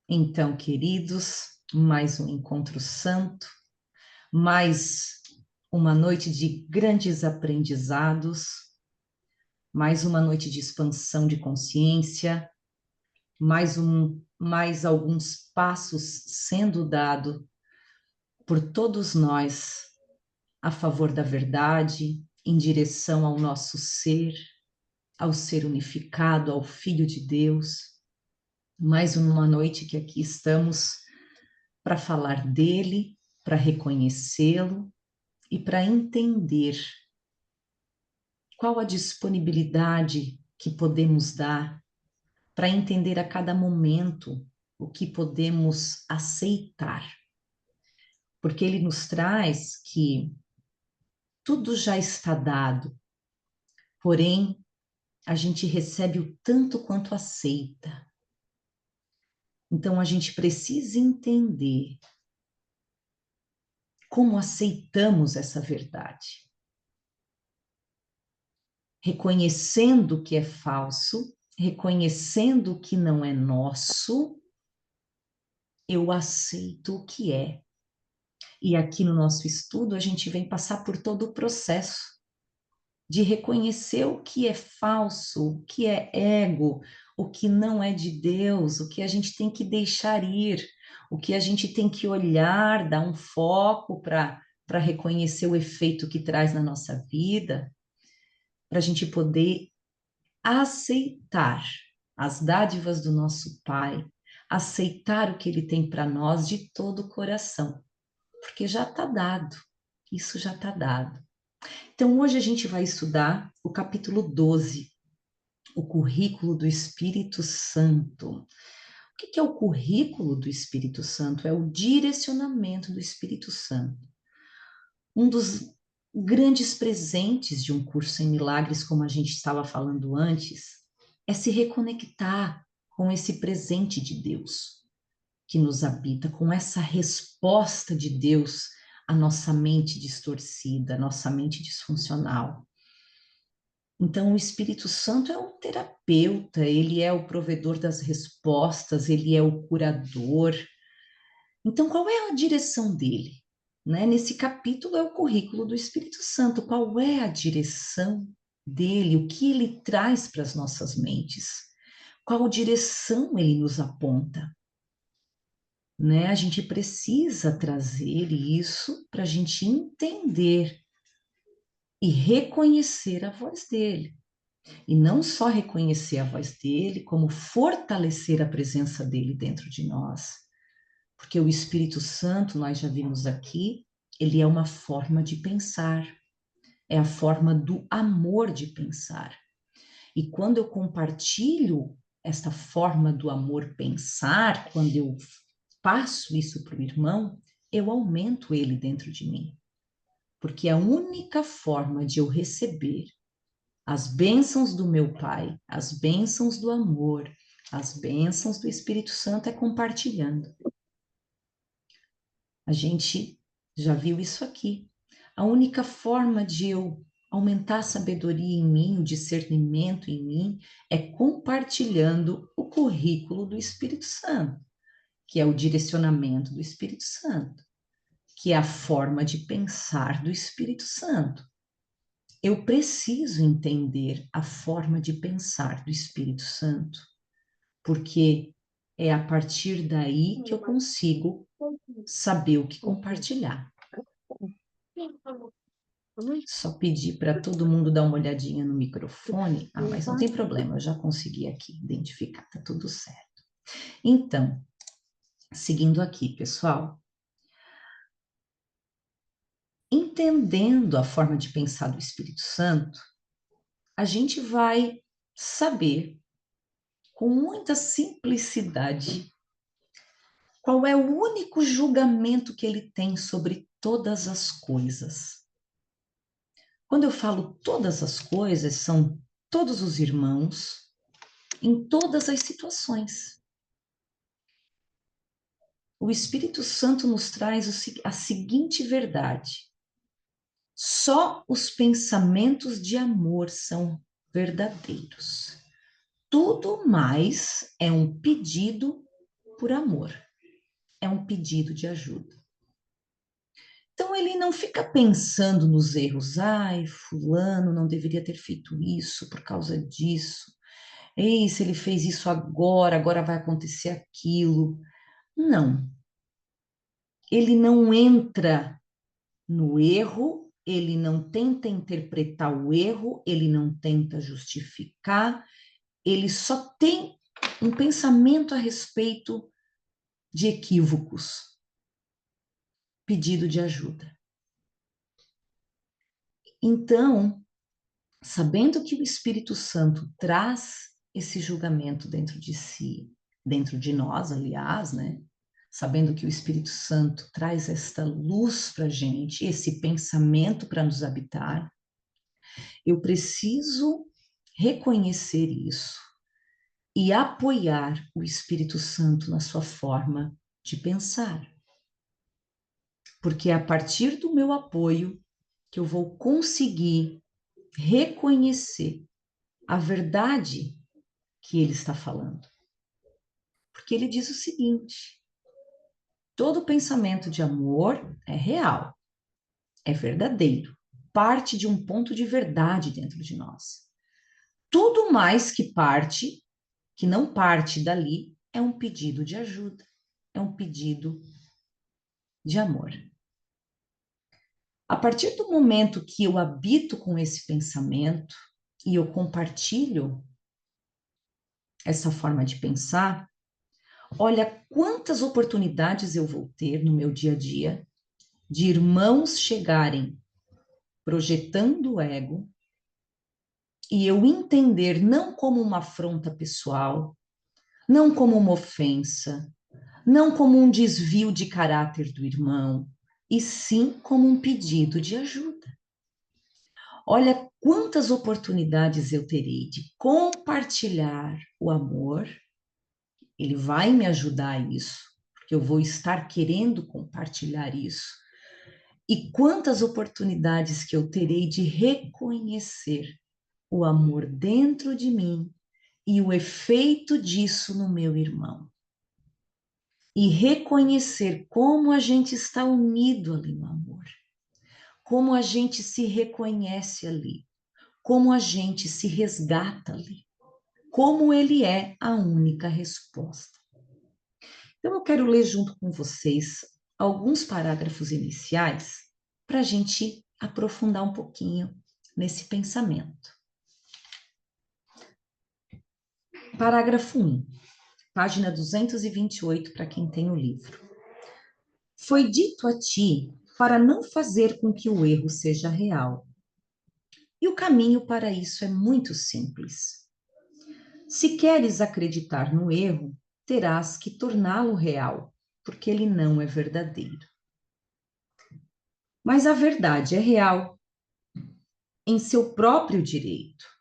Então, queridos, mais um encontro santo, mais uma noite de grandes aprendizados, mais uma noite de expansão de consciência, mais alguns passos sendo dados por todos nós a favor da verdade, em direção ao nosso ser, ao ser unificado, ao Filho de Deus. Mais uma noite que aqui estamos para falar dele, para reconhecê-lo e para entender qual a disponibilidade que podemos dar para entender a cada momento o que podemos aceitar. Porque ele nos traz que tudo já está dado, porém a gente recebe o tanto quanto aceita. Então a gente precisa entender como aceitamos essa verdade. Reconhecendo o que é falso, reconhecendo o que não é nosso, eu aceito o que é. E aqui no nosso estudo a gente vem passar por todo o processo de reconhecer o que é falso, o que é ego, o que não é de Deus, o que a gente tem que deixar ir, o que a gente tem que olhar, dar um foco para reconhecer o efeito que traz na nossa vida, para a gente poder aceitar as dádivas do nosso Pai, aceitar o que Ele tem para nós de todo o coração, porque já está dado, isso já está dado. Então, hoje a gente vai estudar o capítulo 12, o currículo do Espírito Santo. O que é o currículo do Espírito Santo? É o direcionamento do Espírito Santo. Um dos grandes presentes de um curso em milagres, como a gente estava falando antes, é se reconectar com esse presente de Deus que nos habita, com essa resposta de Deus à nossa mente distorcida, à nossa mente disfuncional. Então, o Espírito Santo é um terapeuta, ele é o provedor das respostas, ele é o curador. Então, qual é a direção dele? Né? Nesse capítulo é o currículo do Espírito Santo. Qual é a direção dele? O que ele traz para as nossas mentes? Qual direção ele nos aponta? Né? A gente precisa trazer isso para a gente entender e reconhecer a voz dele. E não só reconhecer a voz dele, como fortalecer a presença dele dentro de nós. Porque o Espírito Santo, nós já vimos aqui, ele é uma forma de pensar, é a forma do amor de pensar. E quando eu compartilho esta forma do amor pensar, quando eu passo isso para o irmão, eu aumento ele dentro de mim. Porque a única forma de eu receber as bênçãos do meu Pai, as bênçãos do amor, as bênçãos do Espírito Santo é compartilhando. A gente já viu isso aqui. A única forma de eu aumentar a sabedoria em mim, o discernimento em mim, é compartilhando o currículo do Espírito Santo, que é o direcionamento do Espírito Santo, que é a forma de pensar do Espírito Santo. Eu preciso entender a forma de pensar do Espírito Santo, porque é a partir daí que eu consigo saber o que compartilhar. Só pedir para todo mundo dar uma olhadinha no microfone. Ah, mas não tem problema, eu já consegui aqui identificar, tá tudo certo. Então, seguindo aqui, pessoal, entendendo a forma de pensar do Espírito Santo, a gente vai saber com muita simplicidade qual é o único julgamento que ele tem sobre todas as coisas. Quando eu falo todas as coisas, são todos os irmãos, em todas as situações. O Espírito Santo nos traz a seguinte verdade: só os pensamentos de amor são verdadeiros. Tudo mais é um pedido por amor. É um pedido de ajuda. Então ele não fica pensando nos erros. Ai, fulano não deveria ter feito isso por causa disso. Ei, se ele fez isso agora, agora vai acontecer aquilo. Não. Ele não entra no erro, ele não tenta interpretar o erro, ele não tenta justificar, ele só tem um pensamento a respeito de equívocos, pedido de ajuda. Então, sabendo que o Espírito Santo traz esse julgamento dentro de si, dentro de nós, aliás, né? Sabendo que o Espírito Santo traz esta luz para a gente, esse pensamento para nos habitar, eu preciso reconhecer isso e apoiar o Espírito Santo na sua forma de pensar. Porque é a partir do meu apoio que eu vou conseguir reconhecer a verdade que ele está falando. Porque ele diz o seguinte: todo pensamento de amor é real, é verdadeiro, parte de um ponto de verdade dentro de nós. Tudo mais que não parte dali, é um pedido de ajuda, é um pedido de amor. A partir do momento que eu habito com esse pensamento e eu compartilho essa forma de pensar, olha quantas oportunidades eu vou ter no meu dia a dia de irmãos chegarem projetando o ego e eu entender não como uma afronta pessoal, não como uma ofensa, não como um desvio de caráter do irmão, e sim como um pedido de ajuda. Olha quantas oportunidades eu terei de compartilhar o amor, ele vai me ajudar a isso, porque eu vou estar querendo compartilhar isso. E quantas oportunidades que eu terei de reconhecer o amor dentro de mim e o efeito disso no meu irmão. E reconhecer como a gente está unido ali no amor, como a gente se reconhece ali, como a gente se resgata ali, como ele é a única resposta. Então, eu quero ler junto com vocês alguns parágrafos iniciais para a gente aprofundar um pouquinho nesse pensamento. Parágrafo 1, página 228, para quem tem o livro. Foi dito a ti para não fazer com que o erro seja real. E o caminho para isso é muito simples. Se queres acreditar no erro, terás que torná-lo real, porque ele não é verdadeiro. Mas a verdade é real em seu próprio direito.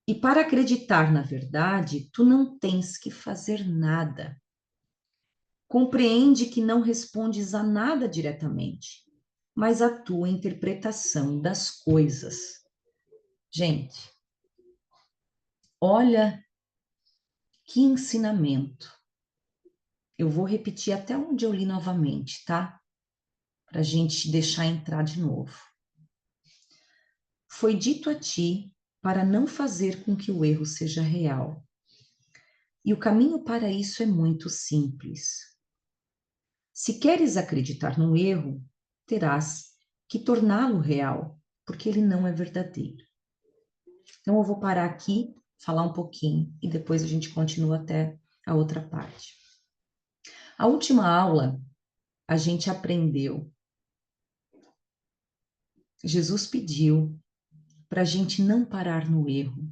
E para acreditar na verdade, tu não tens que fazer nada. Compreende que não respondes a nada diretamente, mas a tua interpretação das coisas. Gente, olha que ensinamento. Eu vou repetir até onde eu li novamente, tá? Para a gente deixar entrar de novo. Foi dito a ti para não fazer com que o erro seja real. E o caminho para isso é muito simples. Se queres acreditar no erro, terás que torná-lo real, porque ele não é verdadeiro. Então eu vou parar aqui, falar um pouquinho e depois a gente continua até a outra parte. A última aula a gente aprendeu. Jesus pediu para a gente não parar no erro,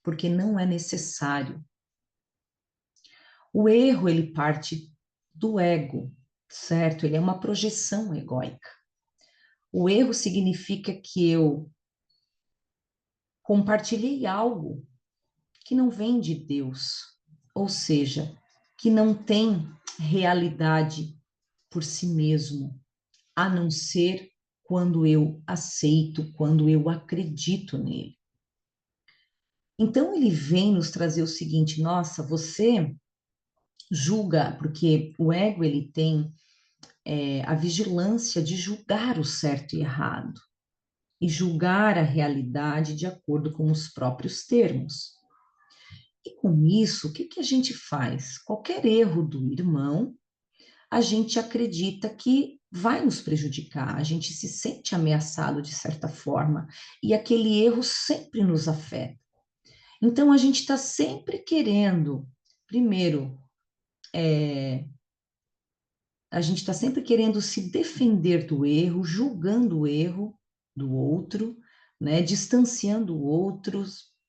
porque não é necessário. O erro, ele parte do ego, certo? Ele é uma projeção egóica. O erro significa que eu compartilhei algo que não vem de Deus, ou seja, que não tem realidade por si mesmo, a não ser quando eu aceito, quando eu acredito nele. Então ele vem nos trazer o seguinte: nossa, você julga, porque o ego ele tem a vigilância de julgar o certo e errado e julgar a realidade de acordo com os próprios termos. E com isso, o que que a gente faz? Qualquer erro do irmão, a gente acredita que vai nos prejudicar, a gente se sente ameaçado de certa forma, e aquele erro sempre nos afeta. Então, a gente está sempre querendo, primeiro, a gente está sempre querendo se defender do erro, julgando o erro do outro, né? Distanciando o outro,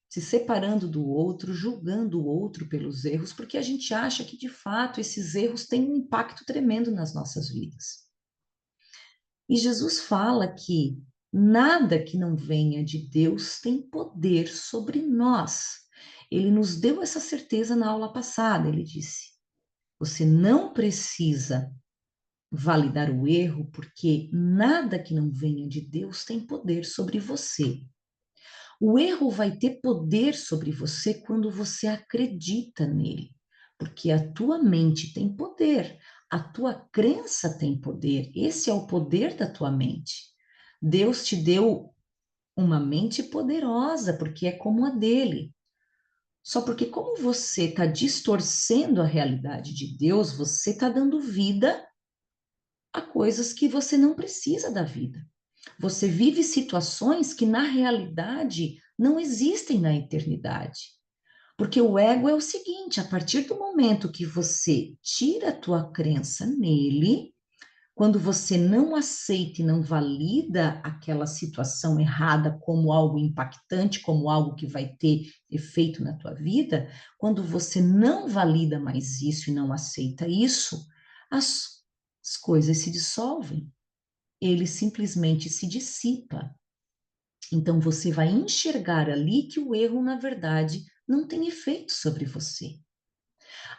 se separando do outro, julgando o outro pelos erros, porque a gente acha que, de fato, esses erros têm um impacto tremendo nas nossas vidas. E Jesus fala que nada que não venha de Deus tem poder sobre nós. Ele nos deu essa certeza na aula passada. Ele disse: você não precisa validar o erro, porque nada que não venha de Deus tem poder sobre você. O erro vai ter poder sobre você quando você acredita nele, porque a tua mente tem poder, a tua crença tem poder, esse é o poder da tua mente. Deus te deu uma mente poderosa, porque é como a dele. Só porque, como você está distorcendo a realidade de Deus, você está dando vida a coisas que você não precisa da vida. Você vive situações que, na realidade, não existem na eternidade. Porque o ego é o seguinte: a partir do momento que você tira a tua crença nele, quando você não aceita e não valida aquela situação errada como algo impactante, como algo que vai ter efeito na tua vida, quando você não valida mais isso e não aceita isso, as coisas se dissolvem. Ele simplesmente se dissipa. Então você vai enxergar ali que o erro, na verdade, não tem efeito sobre você.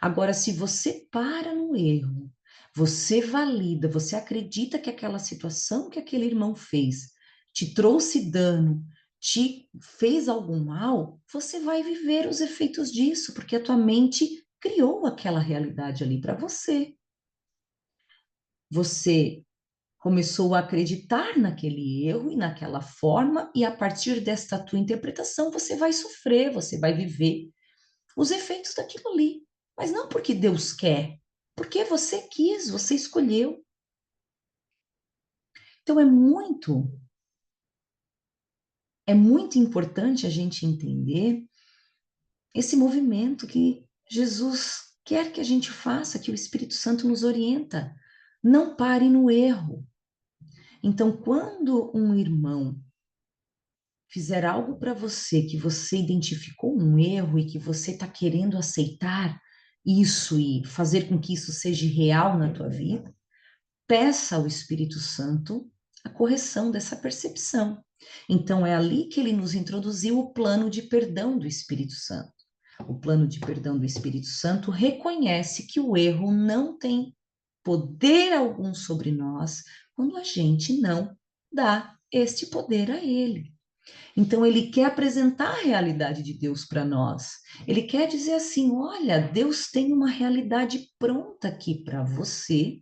Agora, se você para no erro, você valida, você acredita que aquela situação que aquele irmão fez te trouxe dano, te fez algum mal, você vai viver os efeitos disso, porque a tua mente criou aquela realidade ali para você. Você começou a acreditar naquele erro e naquela forma, e a partir desta tua interpretação você vai sofrer, você vai viver os efeitos daquilo ali. Mas não porque Deus quer, porque você quis, você escolheu. Então é muito importante a gente entender esse movimento que Jesus quer que a gente faça, que o Espírito Santo nos orienta. Não pare no erro. Então, quando um irmão fizer algo para você que você identificou um erro e que você está querendo aceitar isso e fazer com que isso seja real na tua vida, peça ao Espírito Santo a correção dessa percepção. Então, é ali que ele nos introduziu o plano de perdão do Espírito Santo. O plano de perdão do Espírito Santo reconhece que o erro não tem poder algum sobre nós quando a gente não dá este poder a ele. Então, ele quer apresentar a realidade de Deus para nós. Ele quer dizer assim: olha, Deus tem uma realidade pronta aqui para você,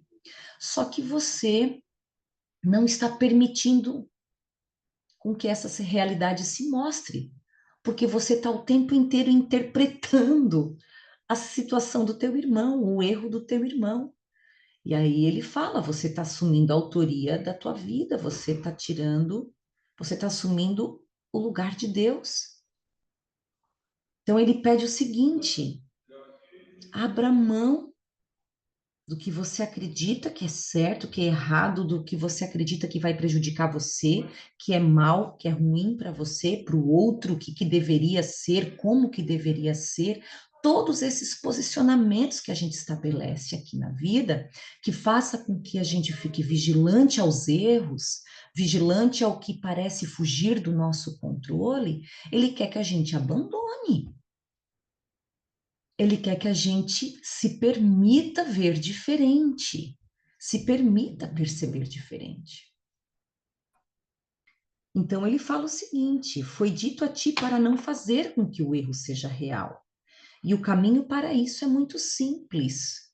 só que você não está permitindo com que essa realidade se mostre, porque você está o tempo inteiro interpretando a situação do teu irmão, o erro do teu irmão. E aí ele fala: você está assumindo a autoria da tua vida, você está tirando, você está assumindo o lugar de Deus. Então ele pede o seguinte: abra mão do que você acredita que é certo, que é errado, do que você acredita que vai prejudicar você, que é mal, que é ruim para você, para o outro, o que, que deveria ser, como que deveria ser. Todos esses posicionamentos que a gente estabelece aqui na vida, que faça com que a gente fique vigilante aos erros, vigilante ao que parece fugir do nosso controle, ele quer que a gente abandone. Ele quer que a gente se permita ver diferente, se permita perceber diferente. Então ele fala o seguinte: foi dito a ti para não fazer com que o erro seja real. E o caminho para isso é muito simples.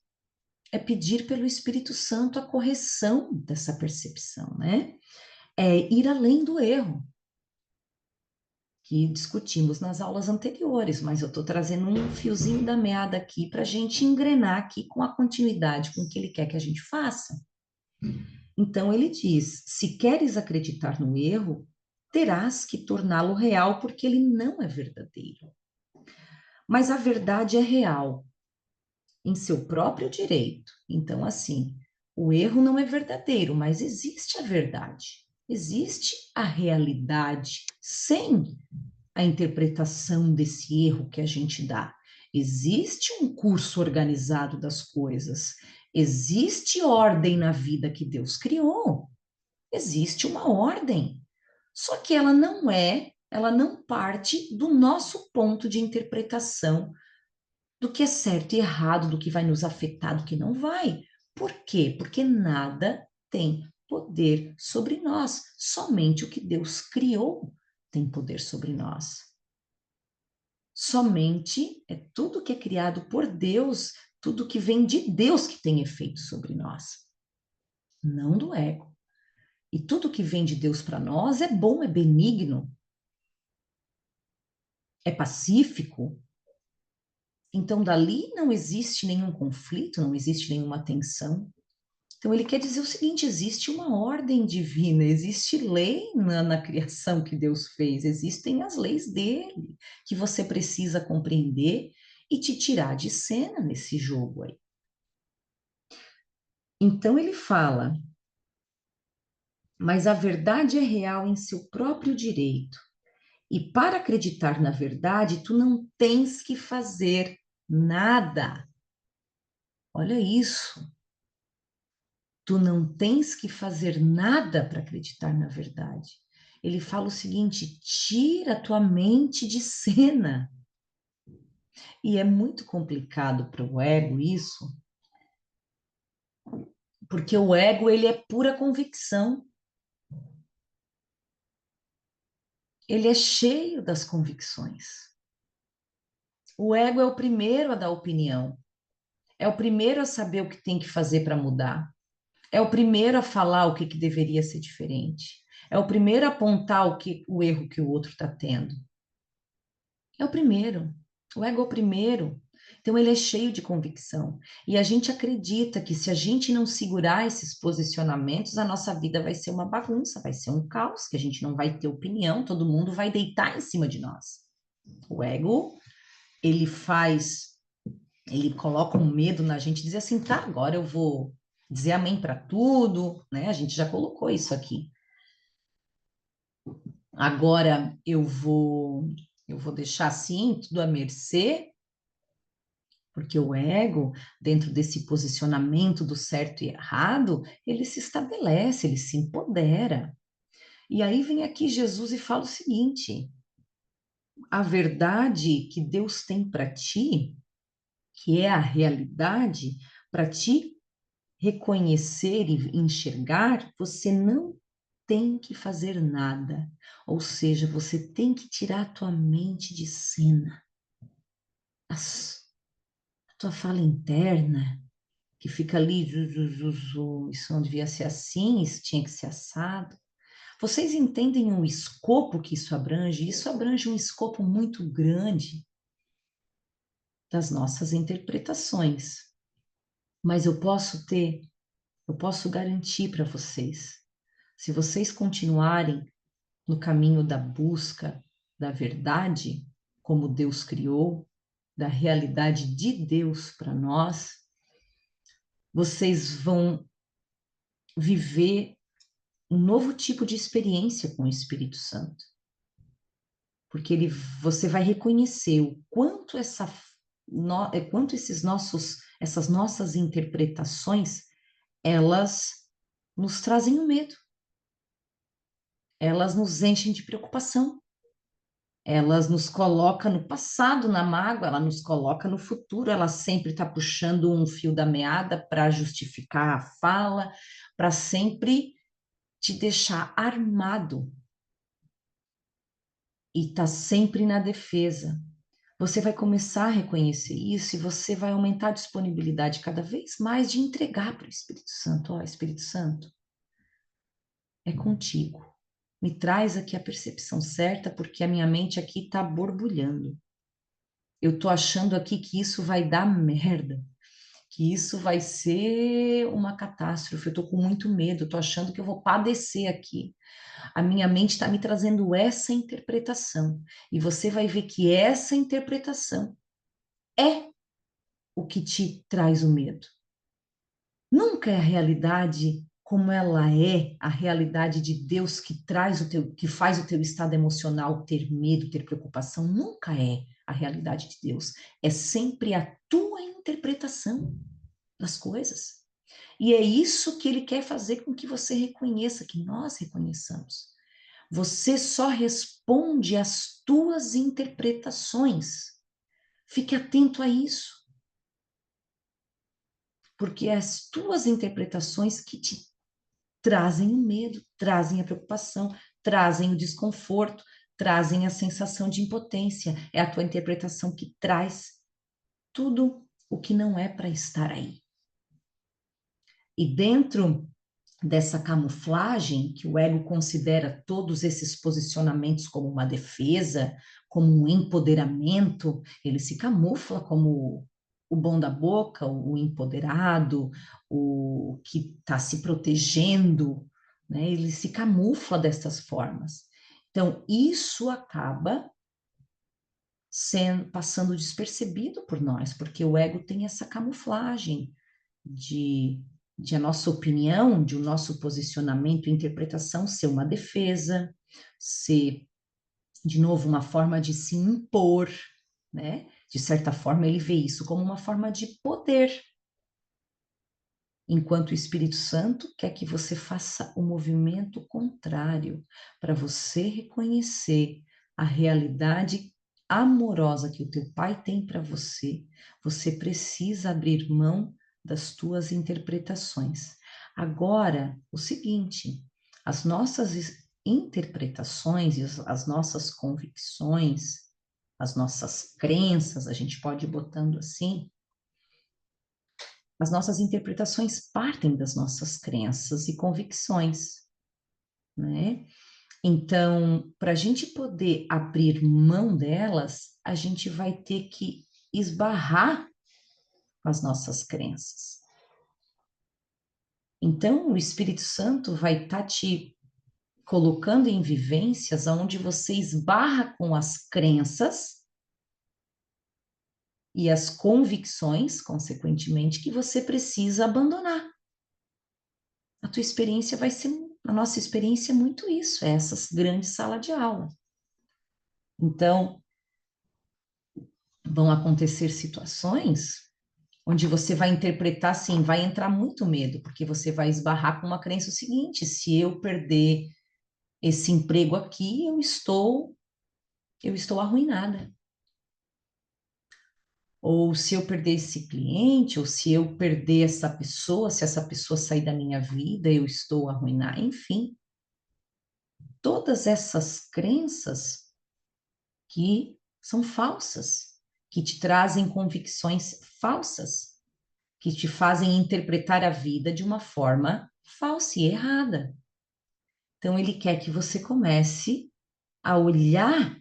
É pedir pelo Espírito Santo a correção dessa percepção, né? É ir além do erro, que discutimos nas aulas anteriores, mas eu estou trazendo um fiozinho da meada aqui para a gente engrenar aqui com a continuidade com o que ele quer que a gente faça. Então ele diz: se queres acreditar no erro, terás que torná-lo real, porque ele não é verdadeiro. Mas a verdade é real em seu próprio direito. Então, assim, o erro não é verdadeiro, mas existe a verdade. Existe a realidade sem a interpretação desse erro que a gente dá. Existe um curso organizado das coisas. Existe ordem na vida que Deus criou. Existe uma ordem. Só que ela não parte do nosso ponto de interpretação do que é certo e errado, do que vai nos afetar, do que não vai. Por quê? Porque nada tem poder sobre nós. Somente o que Deus criou tem poder sobre nós. Somente é tudo que é criado por Deus, tudo que vem de Deus que tem efeito sobre nós, não do ego. E tudo que vem de Deus para nós é bom, é benigno, é pacífico. Então, dali não existe nenhum conflito, não existe nenhuma tensão. Então, ele quer dizer o seguinte: existe uma ordem divina, existe lei na criação que Deus fez, existem as leis dele, que você precisa compreender e te tirar de cena nesse jogo aí. Então, ele fala, mas a verdade é real em seu próprio direito. E para acreditar na verdade, tu não tens que fazer nada. Olha isso. Tu não tens que fazer nada para acreditar na verdade. Ele fala o seguinte: tira a tua mente de cena. E é muito complicado para o ego isso, porque o ego ele é pura convicção. Ele é cheio das convicções. O ego é o primeiro a dar opinião. É o primeiro a saber o que tem que fazer para mudar. É o primeiro a falar o que deveria ser diferente. É o primeiro a apontar o erro que o outro está tendo. É o primeiro. O ego é o primeiro. Então, ele é cheio de convicção. E a gente acredita que se a gente não segurar esses posicionamentos, a nossa vida vai ser uma bagunça, vai ser um caos, que a gente não vai ter opinião, todo mundo vai deitar em cima de nós. O ego, ele faz, ele coloca um medo na gente, dizer assim, tá, agora eu vou dizer amém para tudo, né? A gente já colocou isso aqui. Agora eu vou deixar assim, tudo à mercê, porque o ego, dentro desse posicionamento do certo e errado, ele se estabelece, ele se empodera. E aí vem aqui Jesus e fala o seguinte: a verdade que Deus tem para ti, que é a realidade, para ti reconhecer e enxergar, você não tem que fazer nada. Ou seja, você tem que tirar a tua mente de cena. A tua fala interna, que fica ali, isso não devia ser assim, isso tinha que ser assado. Vocês entendem o escopo que isso abrange? Isso abrange um escopo muito grande das nossas interpretações. Mas eu posso garantir para vocês, se vocês continuarem no caminho da busca da verdade, como Deus criou, da realidade de Deus para nós, vocês vão viver um novo tipo de experiência com o Espírito Santo. Porque você vai reconhecer o quanto essas nossas interpretações, elas nos trazem um medo. Elas nos enchem de preocupação. Elas nos colocam no passado, na mágoa, ela nos coloca no futuro, ela sempre está puxando um fio da meada para justificar a fala, para sempre te deixar armado e está sempre na defesa. Você vai começar a reconhecer isso e você vai aumentar a disponibilidade cada vez mais de entregar para o Espírito Santo. Ó, Espírito Santo, é contigo. Me traz aqui a percepção certa, porque a minha mente aqui está borbulhando. Eu estou achando aqui que isso vai dar merda, que isso vai ser uma catástrofe. Eu estou com muito medo, estou achando que eu vou padecer aqui. A minha mente está me trazendo essa interpretação. E você vai ver que essa interpretação é o que te traz o medo. Nunca é a realidade como ela é, a realidade de Deus que traz o teu, que faz o teu estado emocional ter medo, ter preocupação, nunca é a realidade de Deus. É sempre a tua interpretação das coisas. E é isso que ele quer fazer com que você reconheça, que nós reconheçamos. Você só responde às tuas interpretações. Fique atento a isso, porque é as tuas interpretações que te trazem o medo, trazem a preocupação, trazem o desconforto, trazem a sensação de impotência. É a tua interpretação que traz tudo o que não é para estar aí. E dentro dessa camuflagem, que o ego considera todos esses posicionamentos como uma defesa, como um empoderamento, ele se camufla como o bom da boca, o empoderado, o que está se protegendo, né? Ele se camufla dessas formas. Então, isso acaba passando despercebido por nós, porque o ego tem essa camuflagem de, de a nossa opinião, de o nosso posicionamento e interpretação ser uma defesa, ser, de novo, uma forma de se impor, né? De certa forma, ele vê isso como uma forma de poder, enquanto o Espírito Santo quer que você faça o movimento contrário, para você reconhecer a realidade amorosa que o teu pai tem para você. Você precisa abrir mão das tuas interpretações. Agora, o seguinte, as nossas interpretações e as nossas convicções, as nossas crenças, a gente pode ir botando assim, as nossas interpretações partem das nossas crenças e convicções, né? Então, para a gente poder abrir mão delas, a gente vai ter que esbarrar com as nossas crenças. Então, o Espírito Santo vai estar te colocando em vivências onde você esbarra com as crenças e as convicções, consequentemente, que você precisa abandonar. A tua experiência vai ser, a nossa experiência é muito isso, é essas grandes salas de aula. Então, vão acontecer situações onde você vai interpretar assim, vai entrar muito medo, porque você vai esbarrar com uma crença o seguinte: se eu perder esse emprego aqui, eu estou arruinada. Ou se eu perder esse cliente, ou se eu perder essa pessoa, se essa pessoa sair da minha vida, eu estou arruinada. Enfim, todas essas crenças que são falsas, que te trazem convicções falsas, que te fazem interpretar a vida de uma forma falsa e errada. Então, ele quer que você comece a olhar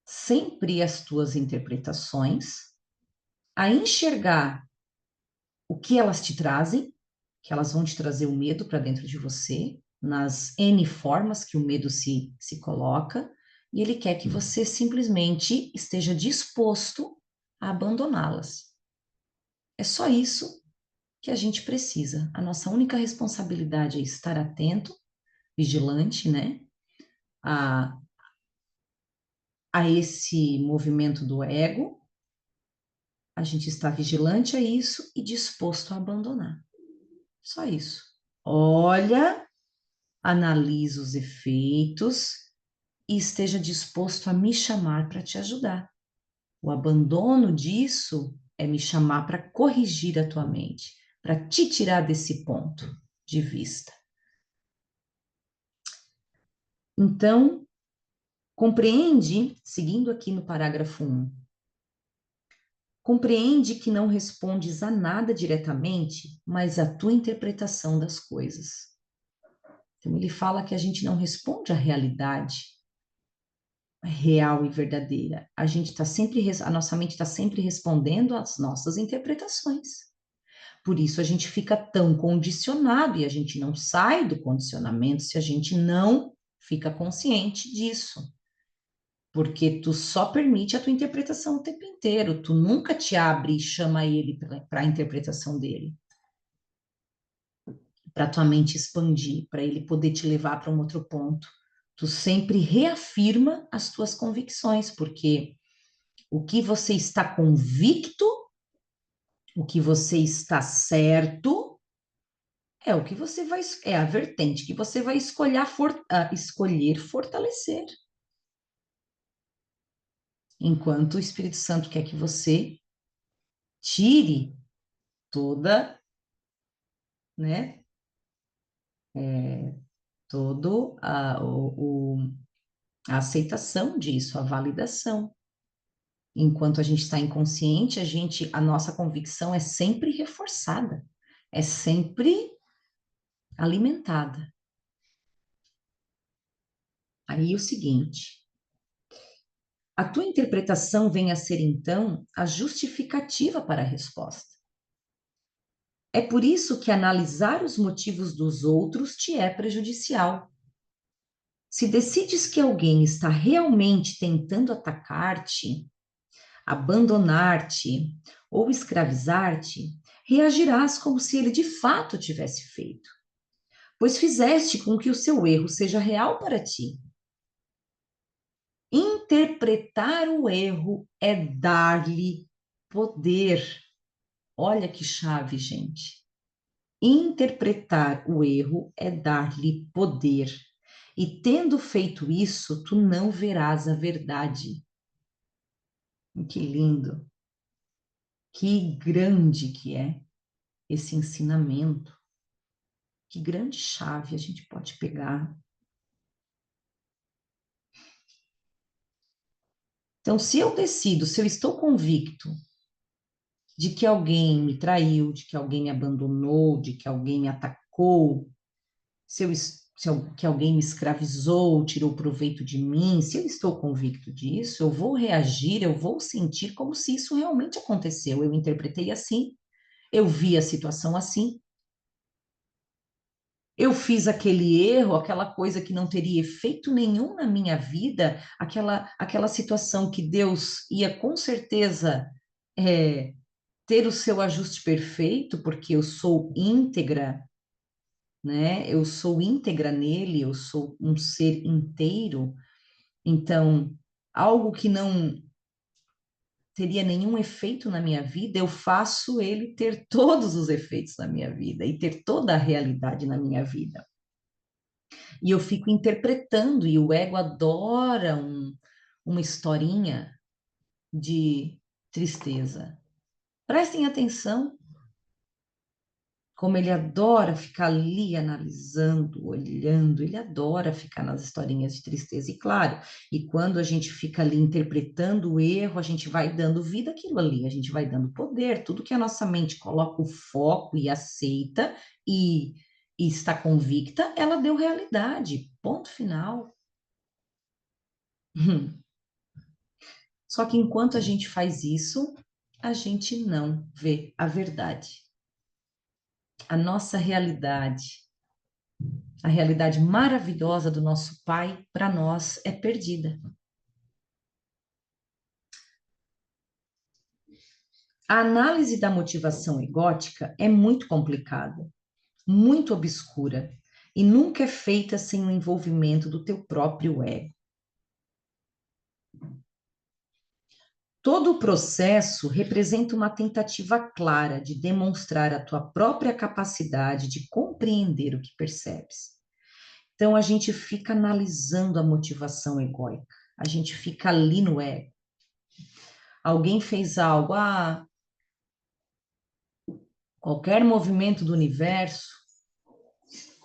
sempre as tuas interpretações, a enxergar o que elas te trazem, que elas vão te trazer o medo para dentro de você, nas N formas que o medo se coloca, e ele quer que você simplesmente esteja disposto a abandoná-las. É só isso que a gente precisa. A nossa única responsabilidade é estar atento, vigilante, né, a, a esse movimento do ego. A gente está vigilante a isso e disposto a abandonar. Só isso. Olha, analisa os efeitos e esteja disposto a me chamar para te ajudar. O abandono disso é me chamar para corrigir a tua mente, para te tirar desse ponto de vista. Então, compreende, seguindo aqui no parágrafo 1, Compreende que não respondes a nada diretamente, mas a tua interpretação das coisas. Então, ele fala que a gente não responde à realidade real e verdadeira. A gente está sempre, a nossa mente está sempre respondendo às nossas interpretações. Por isso a gente fica tão condicionado e a gente não sai do condicionamento se a gente não fica consciente disso. Porque tu só permite a tua interpretação o tempo inteiro, tu nunca te abre e chama ele para a interpretação dele, para tua mente expandir, para ele poder te levar para um outro ponto. Tu sempre reafirma as tuas convicções, porque o que você está convicto, o que você está certo, é o que você vai, é a vertente que você vai escolher fortalecer. Enquanto o Espírito Santo quer que você tire toda, né, todo a aceitação disso, a validação. Enquanto a gente está inconsciente, a nossa convicção é sempre reforçada, é sempre alimentada. Aí o seguinte, a tua interpretação vem a ser então a justificativa para a resposta. É por isso que analisar os motivos dos outros te é prejudicial. Se decides que alguém está realmente tentando atacar-te, abandonar-te ou escravizar-te, reagirás como se ele de fato tivesse feito, pois fizeste com que o seu erro seja real para ti. Interpretar o erro é dar-lhe poder. Olha que chave, gente. Interpretar o erro é dar-lhe poder. E tendo feito isso, tu não verás a verdade. Que lindo. Que grande que é esse ensinamento. Que grande chave a gente pode pegar. Então, se eu decido, se eu estou convicto de que alguém me traiu, de que alguém me abandonou, de que alguém me atacou, que alguém me escravizou, tirou proveito de mim, se eu estou convicto disso, eu vou reagir, eu vou sentir como se isso realmente aconteceu. Eu interpretei assim, eu vi a situação assim, eu fiz aquele erro, aquela coisa que não teria efeito nenhum na minha vida, aquela situação que Deus ia com certeza é, ter o seu ajuste perfeito, porque eu sou íntegra, né? Eu sou íntegra nele, eu sou um ser inteiro. Então, algo que não teria nenhum efeito na minha vida, eu faço ele ter todos os efeitos na minha vida e ter toda a realidade na minha vida. E eu fico interpretando, e o ego adora uma historinha de tristeza. Prestem atenção, como ele adora ficar ali analisando, olhando, ele adora ficar nas historinhas de tristeza. E claro, e quando a gente fica ali interpretando o erro, a gente vai dando vida àquilo ali, a gente vai dando poder, tudo que a nossa mente coloca o foco e aceita e está convicta, ela deu realidade. Ponto final. Só que enquanto a gente faz isso, a gente não vê a verdade. A nossa realidade, a realidade maravilhosa do nosso Pai, para nós é perdida. A análise da motivação egótica é muito complicada, muito obscura, e nunca é feita sem o envolvimento do teu próprio ego. Todo o processo representa uma tentativa clara de demonstrar a tua própria capacidade de compreender o que percebes. Então, a gente fica analisando a motivação egóica, a gente fica ali no ego. Alguém fez algo, qualquer movimento do universo,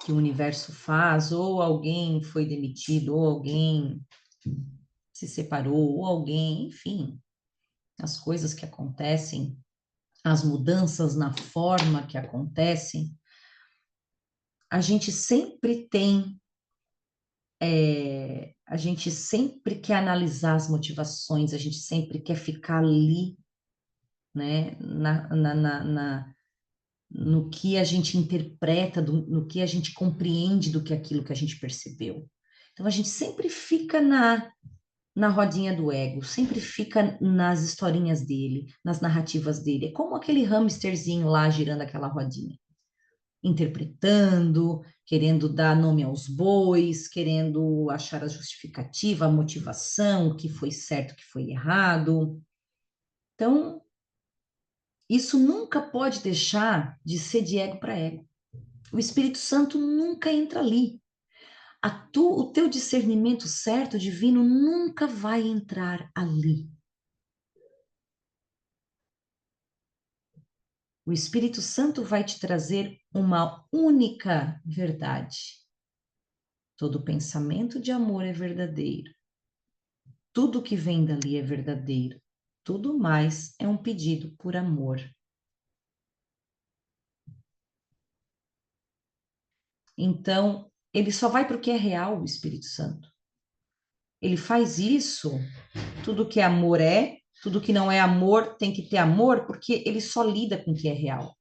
que o universo faz, ou alguém foi demitido, ou alguém se separou, ou alguém, enfim, as coisas que acontecem, as mudanças na forma que acontecem, a gente sempre tem, a gente sempre quer analisar as motivações, a gente sempre quer ficar ali, né, no que a gente interpreta, no que a gente compreende do que aquilo que a gente percebeu. Então a gente sempre fica na rodinha do ego, sempre fica nas historinhas dele, nas narrativas dele. É como aquele hamsterzinho lá girando aquela rodinha, interpretando, querendo dar nome aos bois, querendo achar a justificativa, a motivação, o que foi certo, o que foi errado. Então, isso nunca pode deixar de ser de ego para ego. O Espírito Santo nunca entra ali. O teu discernimento certo, divino, nunca vai entrar ali. O Espírito Santo vai te trazer uma única verdade. Todo pensamento de amor é verdadeiro. Tudo que vem dali é verdadeiro. Tudo mais é um pedido por amor. Então, ele só vai para o que é real, o Espírito Santo. Ele faz isso, tudo que amor é, tudo que não é amor tem que ter amor, porque ele só lida com o que é real.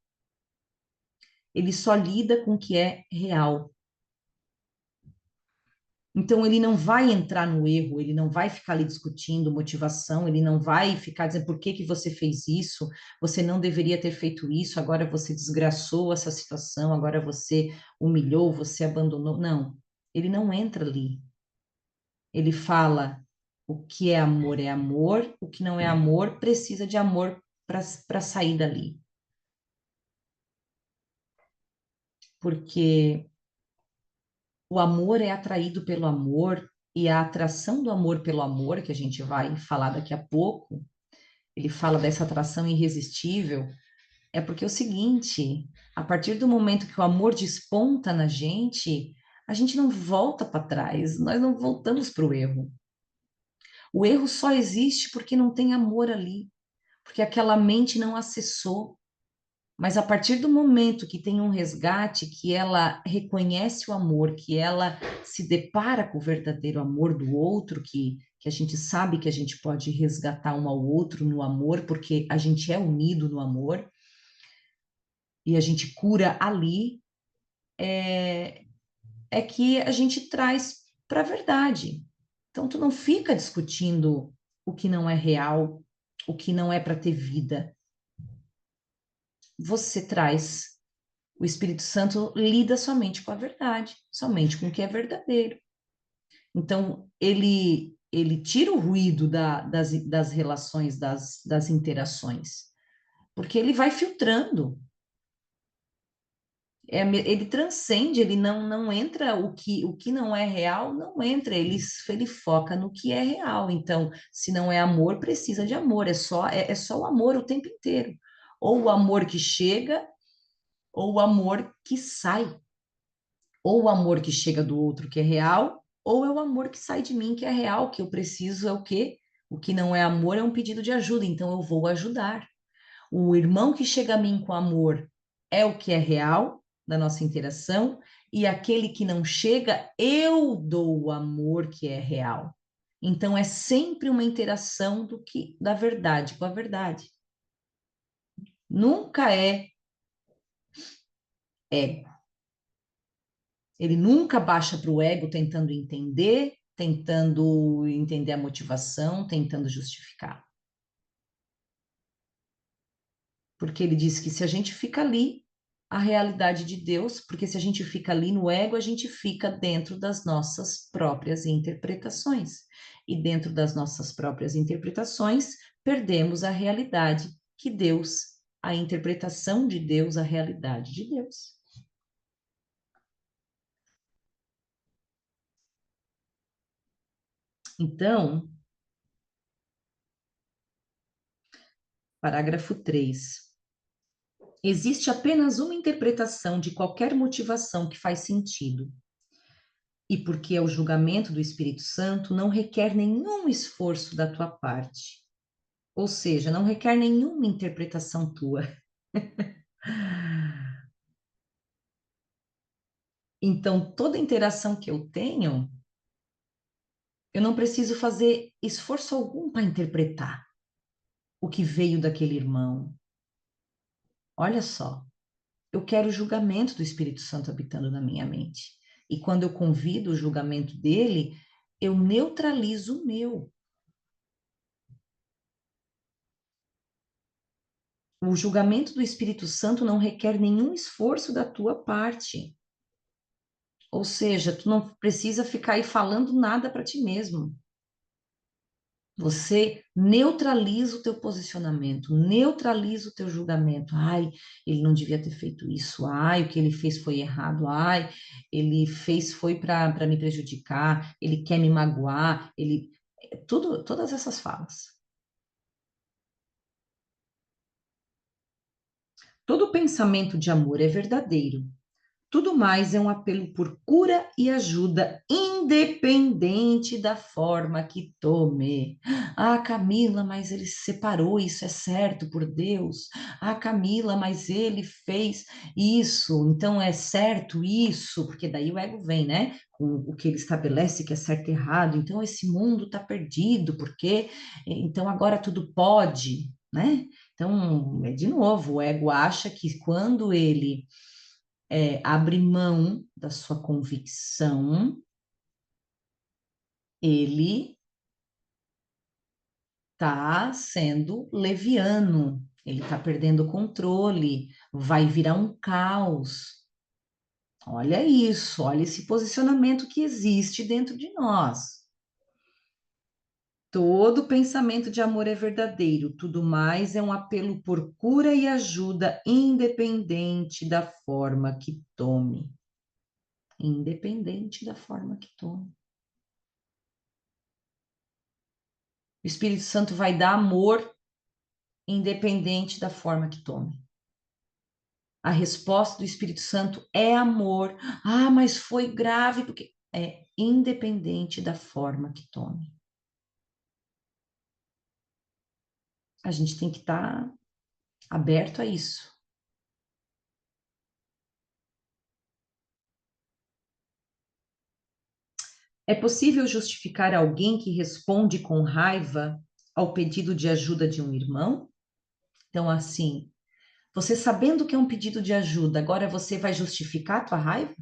Ele só lida com o que é real. Então, ele não vai entrar no erro, ele não vai ficar ali discutindo motivação, ele não vai ficar dizendo por que que você fez isso, você não deveria ter feito isso, agora você desgraçou essa situação, agora você humilhou, você abandonou. Não, ele não entra ali. Ele fala o que é amor, o que não é amor precisa de amor para sair dali. Porque o amor é atraído pelo amor, e a atração do amor pelo amor, que a gente vai falar daqui a pouco, ele fala dessa atração irresistível, é porque é o seguinte, a partir do momento que o amor desponta na gente, a gente não volta para trás, nós não voltamos para o erro. O erro só existe porque não tem amor ali, porque aquela mente não acessou. Mas a partir do momento que tem um resgate, que ela reconhece o amor, que ela se depara com o verdadeiro amor do outro, que a gente sabe que a gente pode resgatar um ao outro no amor, porque a gente é unido no amor, e a gente cura ali, é que a gente traz para a verdade. Então, tu não fica discutindo o que não é real, o que não é para ter vida. Você traz. O Espírito Santo lida somente com a verdade, somente com o que é verdadeiro. Então, ele tira o ruído das relações, das interações, porque ele vai filtrando. Ele transcende, ele não entra, o que não é real, não entra, ele foca no que é real. Então, se não é amor, precisa de amor, é só o amor o tempo inteiro. Ou o amor que chega, ou o amor que sai. Ou o amor que chega do outro que é real, ou é o amor que sai de mim que é real, que eu preciso é o quê? O que não é amor é um pedido de ajuda, então eu vou ajudar. O irmão que chega a mim com amor é o que é real da nossa interação, e aquele que não chega, eu dou o amor que é real. Então é sempre uma interação do que da verdade com a verdade. Nunca é ego. Ele nunca baixa para o ego tentando entender a motivação, tentando justificar. Porque ele diz que se a gente fica ali, a realidade de Deus, porque se a gente fica ali no ego, a gente fica dentro das nossas próprias interpretações. E dentro das nossas próprias interpretações, perdemos a realidade que Deus, a interpretação de Deus, a realidade de Deus. Então, parágrafo 3. Existe apenas uma interpretação de qualquer motivação que faz sentido. E porque é o julgamento do Espírito Santo, não requer nenhum esforço da tua parte. Ou seja, não requer nenhuma interpretação tua. Então, toda interação que eu tenho, eu não preciso fazer esforço algum para interpretar o que veio daquele irmão. Olha só, eu quero o julgamento do Espírito Santo habitando na minha mente. E quando eu convido o julgamento dele, eu neutralizo o meu. O julgamento do Espírito Santo não requer nenhum esforço da tua parte. Ou seja, tu não precisa ficar aí falando nada para ti mesmo. Você neutraliza o teu posicionamento, neutraliza o teu julgamento. Ai, ele não devia ter feito isso. Ai, o que ele fez foi errado. Ai, ele fez foi para me prejudicar. Ele quer me magoar. Ele tudo, todas essas falas. Todo pensamento de amor é verdadeiro. Tudo mais é um apelo por cura e ajuda, independente da forma que tome. Ah, Camila, mas ele se separou, isso é certo por Deus. Ah, Camila, mas ele fez isso, então é certo isso, porque daí o ego vem, né? Com o que ele estabelece que é certo e errado. Então esse mundo está perdido, porque então agora tudo pode, né? Então, é de novo, o ego acha que quando ele abre mão da sua convicção, ele está sendo leviano, ele está perdendo o controle, vai virar um caos. Olha isso, olha esse posicionamento que existe dentro de nós. Todo pensamento de amor é verdadeiro, tudo mais é um apelo por cura e ajuda, independente da forma que tome. Independente da forma que tome. O Espírito Santo vai dar amor independente da forma que tome. A resposta do Espírito Santo é amor. Ah, mas foi grave porque é independente da forma que tome. A gente tem que estar aberto a isso. É possível justificar alguém que responde com raiva ao pedido de ajuda de um irmão? Então, assim, você sabendo que é um pedido de ajuda, agora você vai justificar a tua raiva?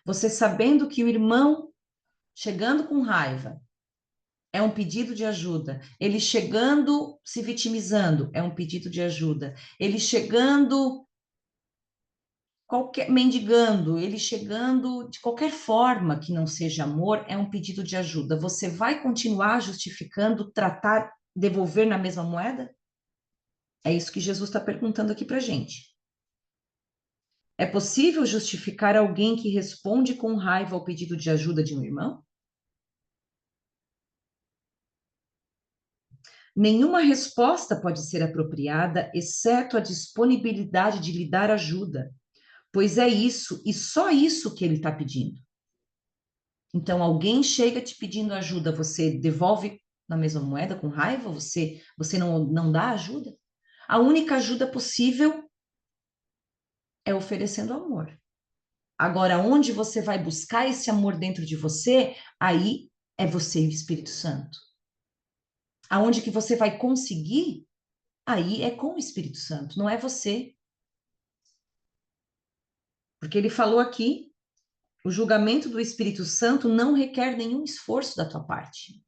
Você sabendo que o irmão chegando com raiva é um pedido de ajuda. Ele chegando se vitimizando é um pedido de ajuda. Ele chegando qualquer mendigando, ele chegando de qualquer forma que não seja amor é um pedido de ajuda. Você vai continuar justificando, tratar, devolver na mesma moeda? É isso que Jesus está perguntando aqui para gente. É possível justificar alguém que responde com raiva ao pedido de ajuda de um irmão? Nenhuma resposta pode ser apropriada, exceto a disponibilidade de lhe dar ajuda, pois é isso e só isso que ele está pedindo. Então, alguém chega te pedindo ajuda, você devolve na mesma moeda com raiva? Você não dá ajuda? A única ajuda possível é oferecendo amor. Agora, onde você vai buscar esse amor dentro de você, aí é você e o Espírito Santo. Aonde que você vai conseguir, aí é com o Espírito Santo, não é você. Porque ele falou aqui, o julgamento do Espírito Santo não requer nenhum esforço da tua parte.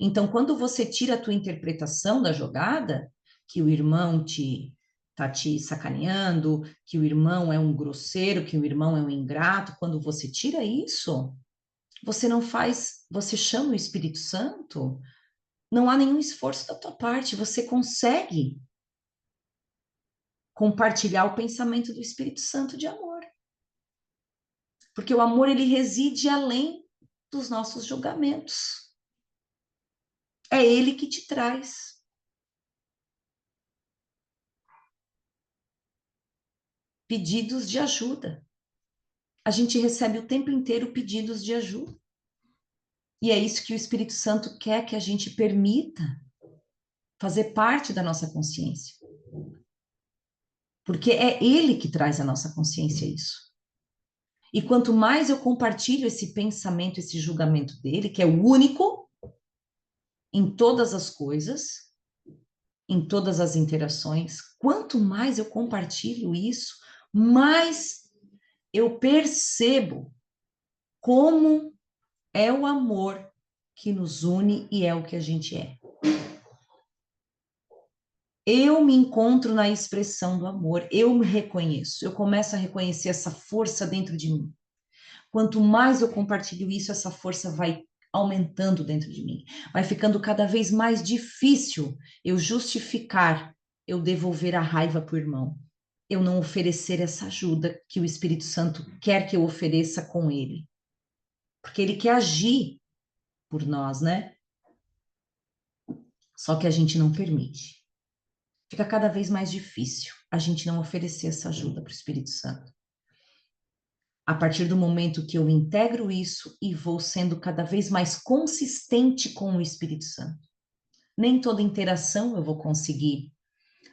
Então, quando você tira a tua interpretação da jogada, que o irmão te sacaneando, que o irmão é um grosseiro, que o irmão é um ingrato, quando você tira isso, você não faz, você chama o Espírito Santo, não há nenhum esforço da tua parte, você consegue compartilhar o pensamento do Espírito Santo de amor. Porque o amor ele reside além dos nossos julgamentos. É ele que te traz pedidos de ajuda. A gente recebe o tempo inteiro pedidos de ajuda. E é isso que o Espírito Santo quer que a gente permita. fazer parte da nossa consciência. Porque é ele que traz à nossa consciência isso. E quanto mais eu compartilho esse pensamento, esse julgamento dele, que é o único em todas as coisas, em todas as interações, quanto mais eu compartilho isso, mais eu percebo como é o amor que nos une e é o que a gente é. Eu me encontro na expressão do amor, eu me reconheço, eu começo a reconhecer essa força dentro de mim. Quanto mais eu compartilho isso, essa força vai aumentando dentro de mim. Vai ficando cada vez mais difícil eu justificar, eu devolver a raiva para o irmão. Eu não oferecer essa ajuda que o Espírito Santo quer que eu ofereça com ele. Porque ele quer agir por nós, né? Só que a gente não permite. Fica cada vez mais difícil a gente não oferecer essa ajuda para o Espírito Santo. A partir do momento que eu integro isso e vou sendo cada vez mais consistente com o Espírito Santo. Nem toda interação eu vou conseguir,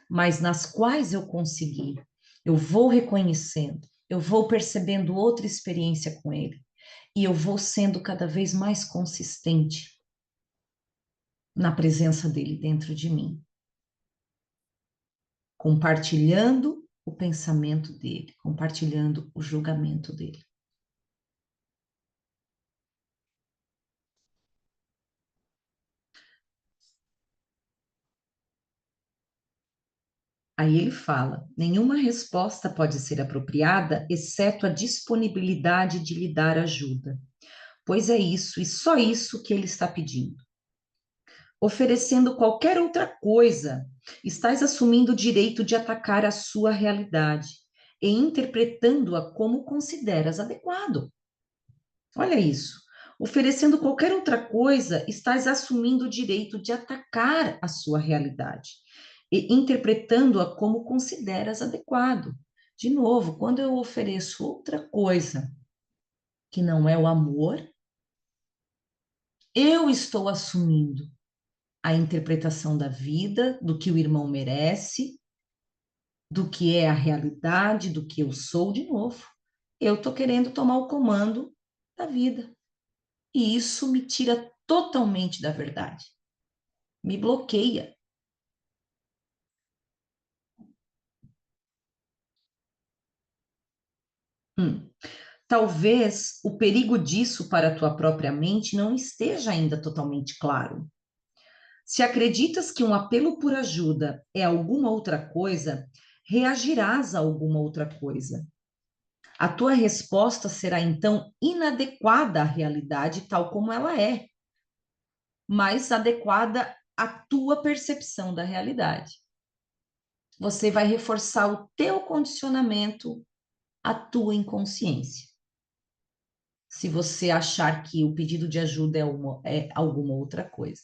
mas nas quais eu conseguir, eu vou reconhecendo, eu vou percebendo outra experiência com ele e eu vou sendo cada vez mais consistente na presença dele dentro de mim, compartilhando o pensamento dele, compartilhando o julgamento dele. Aí ele fala: nenhuma resposta pode ser apropriada, exceto a disponibilidade de lhe dar ajuda. Pois é isso, e só isso que ele está pedindo. Oferecendo qualquer outra coisa, estás assumindo o direito de atacar a sua realidade e interpretando-a como consideras adequado. Olha isso. Oferecendo qualquer outra coisa, estás assumindo o direito de atacar a sua realidade e interpretando-a como consideras adequado. De novo, quando eu ofereço outra coisa que não é o amor, eu estou assumindo a interpretação da vida, do que o irmão merece, do que é a realidade, do que eu sou, de novo. Eu estou querendo tomar o comando da vida. E isso me tira totalmente da verdade. Me bloqueia. Hum. Talvez o perigo disso para a tua própria mente não esteja ainda totalmente claro. Se acreditas que um apelo por ajuda é alguma outra coisa, reagirás a alguma outra coisa. A tua resposta será então inadequada à realidade tal como ela é, mas adequada à tua percepção da realidade. Você vai reforçar o teu condicionamento à tua inconsciência. Se você achar que o pedido de ajuda é alguma outra coisa,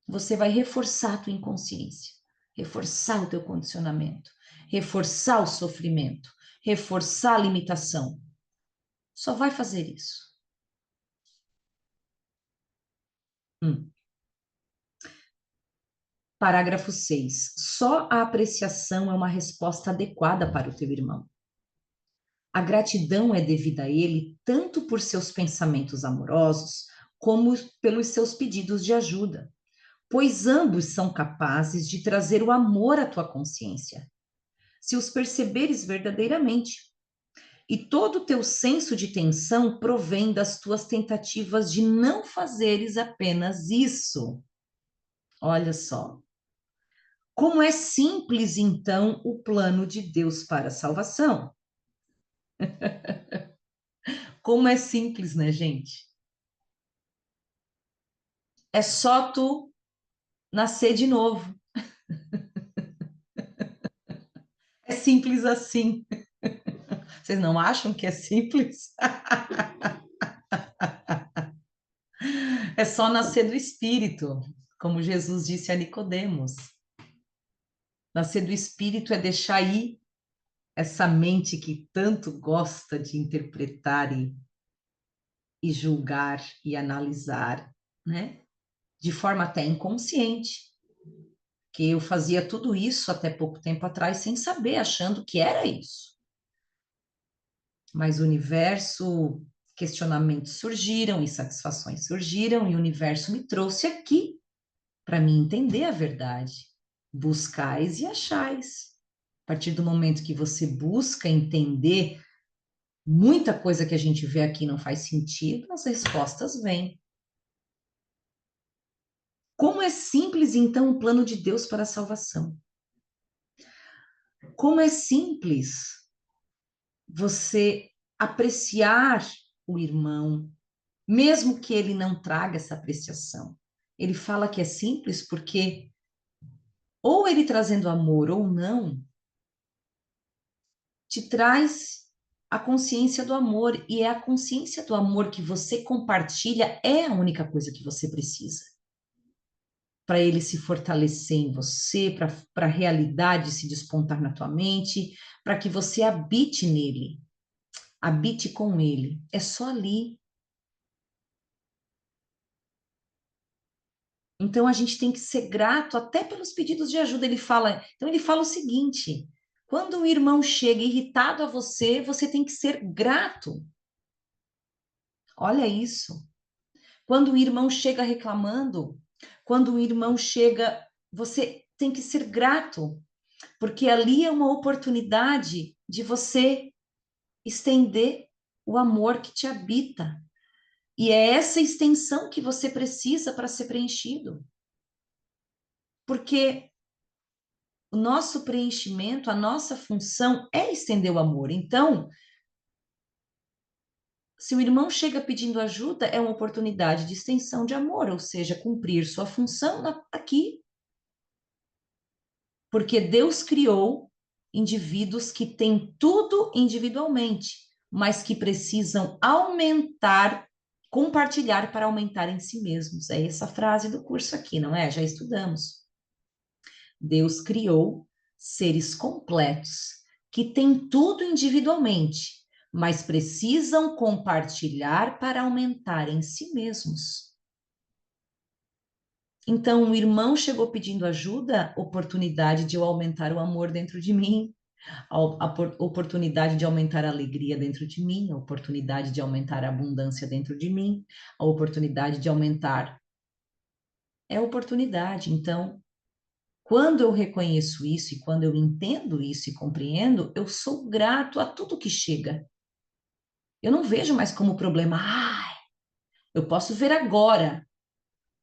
você vai reforçar a tua inconsciência, reforçar o teu condicionamento, reforçar o sofrimento, reforçar a limitação. Só vai fazer isso. Hum. Parágrafo 6. Só a apreciação é uma resposta adequada para o teu irmão. A gratidão é devida a ele tanto por seus pensamentos amorosos, como pelos seus pedidos de ajuda, pois ambos são capazes de trazer o amor à tua consciência, se os perceberes verdadeiramente. E todo o teu senso de tensão provém das tuas tentativas de não fazeres apenas isso. Olha só. Como é simples, então, o plano de Deus para a salvação. Como é simples, né, gente? É só tu nascer de novo. É simples assim. Vocês não acham que é simples? É só nascer do Espírito, como Jesus disse a Nicodemos. Nascer do Espírito é deixar ir essa mente que tanto gosta de interpretar e julgar e analisar, né? De forma até inconsciente. Que eu fazia tudo isso até pouco tempo atrás sem saber, achando que era isso. Mas o universo, questionamentos surgiram, insatisfações surgiram, e o universo me trouxe aqui para mim entender a verdade. Buscais e achais. A partir do momento que você busca entender, muita coisa que a gente vê aqui não faz sentido, as respostas vêm. Como é simples, então, o plano de Deus para a salvação? Como é simples você apreciar o irmão, mesmo que ele não traga essa apreciação. Ele fala que é simples porque, ou ele trazendo amor ou não, te traz a consciência do amor, e é a consciência do amor que você compartilha é a única coisa que você precisa para ele se fortalecer em você, para a realidade se despontar na tua mente, para que você habite nele, habite com ele. É só ali. Então a gente tem que ser grato até pelos pedidos de ajuda. Então ele fala o seguinte: quando um irmão chega irritado a você, você tem que ser grato. Olha isso. Quando o irmão chega reclamando, quando o irmão chega, você tem que ser grato, porque ali é uma oportunidade de você estender o amor que te habita. E é essa extensão que você precisa para ser preenchido. Porque o nosso preenchimento, a nossa função é estender o amor. Então, se o irmão chega pedindo ajuda, é uma oportunidade de extensão de amor, ou seja, cumprir sua função aqui. Porque Deus criou indivíduos que têm tudo individualmente, mas que precisam aumentar, compartilhar para aumentar em si mesmos. É essa frase do curso aqui, não é? Já estudamos. Deus criou seres completos que têm tudo individualmente, mas precisam compartilhar para aumentar em si mesmos. Então, o irmão chegou pedindo ajuda, oportunidade de eu aumentar o amor dentro de mim, oportunidade de aumentar a alegria dentro de mim, a oportunidade de aumentar a abundância dentro de mim, a oportunidade de aumentar. É oportunidade. Então, quando eu reconheço isso e quando eu entendo isso e compreendo, eu sou grato a tudo que chega. Eu não vejo mais como problema. Eu posso ver agora,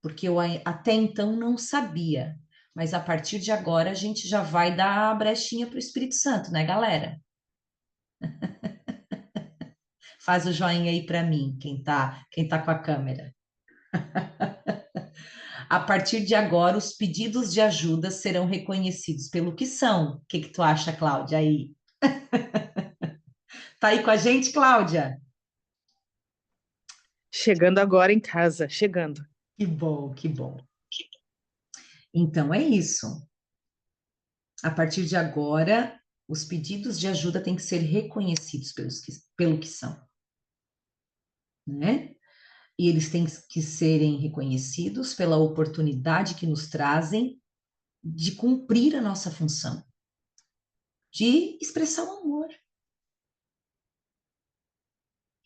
porque eu até então não sabia. Mas a partir de agora a gente já vai dar a brechinha para o Espírito Santo, né, galera? Faz o joinha aí para mim, quem tá com a câmera. A partir de agora, os pedidos de ajuda serão reconhecidos pelo que são. O que que tu acha, Cláudia? Aí, tá aí com a gente, Cláudia? Chegando agora em casa, chegando. Que bom, que bom. Então é isso. A partir de agora, os pedidos de ajuda têm que ser reconhecidos pelo que são, né? E eles têm que serem reconhecidos pela oportunidade que nos trazem de cumprir a nossa função, de expressar o amor.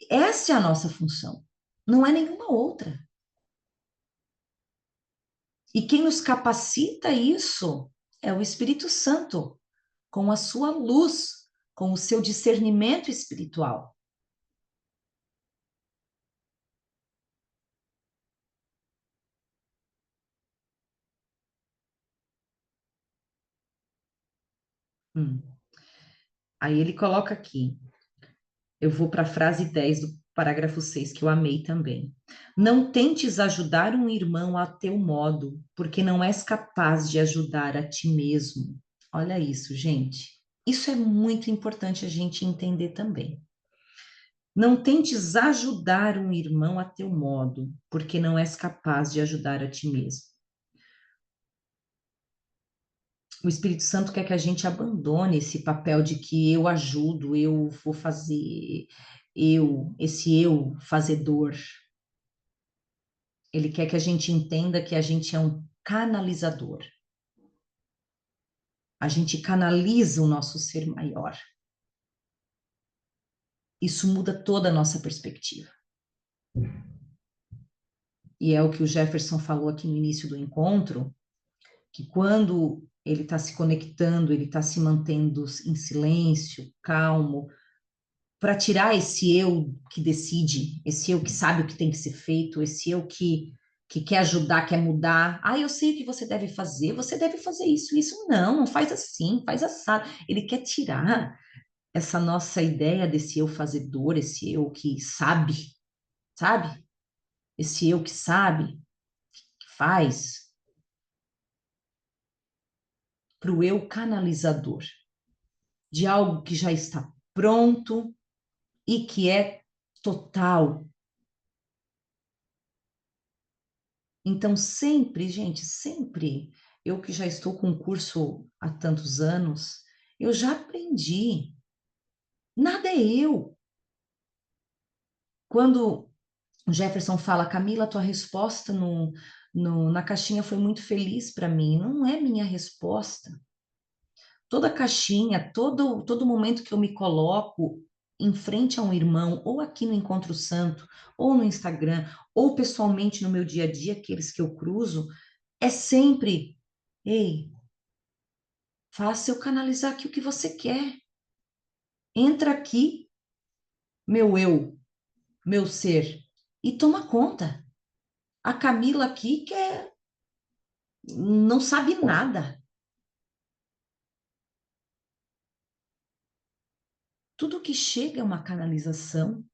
Essa é a nossa função, não é nenhuma outra. E quem nos capacita isso é o Espírito Santo, com a sua luz, com o seu discernimento espiritual. Hum. Aí ele coloca aqui, eu vou para a frase 10 do parágrafo 6, que eu amei também. Não tentes ajudar um irmão a teu modo, porque não és capaz de ajudar a ti mesmo. Olha isso, gente. Isso é muito importante a gente entender também. Não tentes ajudar um irmão a teu modo, porque não és capaz de ajudar a ti mesmo. O Espírito Santo quer que a gente abandone esse papel de que eu ajudo, eu vou fazer, esse eu fazedor. Ele quer que a gente entenda que a gente é um canalizador. a gente canaliza o nosso ser maior. Isso muda toda a nossa perspectiva. E é o que o Jefferson falou aqui no início do encontro, que quando ele está se conectando, ele está se mantendo em silêncio, calmo, para tirar esse eu que decide, esse eu que sabe o que tem que ser feito, esse eu que quer ajudar, quer mudar. Ah, eu sei o que você deve fazer isso, isso. Não, não faz assim, faz assado. Ele quer tirar essa nossa ideia desse eu fazedor, esse eu que sabe? Esse eu que sabe, que faz, para o eu canalizador, de algo que já está pronto e que é total. Então, sempre, gente, sempre, eu que já estou com o curso há tantos anos, eu já aprendi. Nada é eu. Quando o Jefferson fala, Camila, tua resposta na caixinha foi muito feliz para mim. Não é minha resposta. Toda caixinha, todo momento que eu me coloco em frente a um irmão, ou aqui no Encontro Santo, ou no Instagram, ou pessoalmente no meu dia a dia, aqueles que eu cruzo, é sempre, ei, faça eu canalizar aqui o que você quer. Entra aqui, meu eu, meu ser, e toma conta. A Camila aqui não sabe nada. Tudo que chega é uma canalização.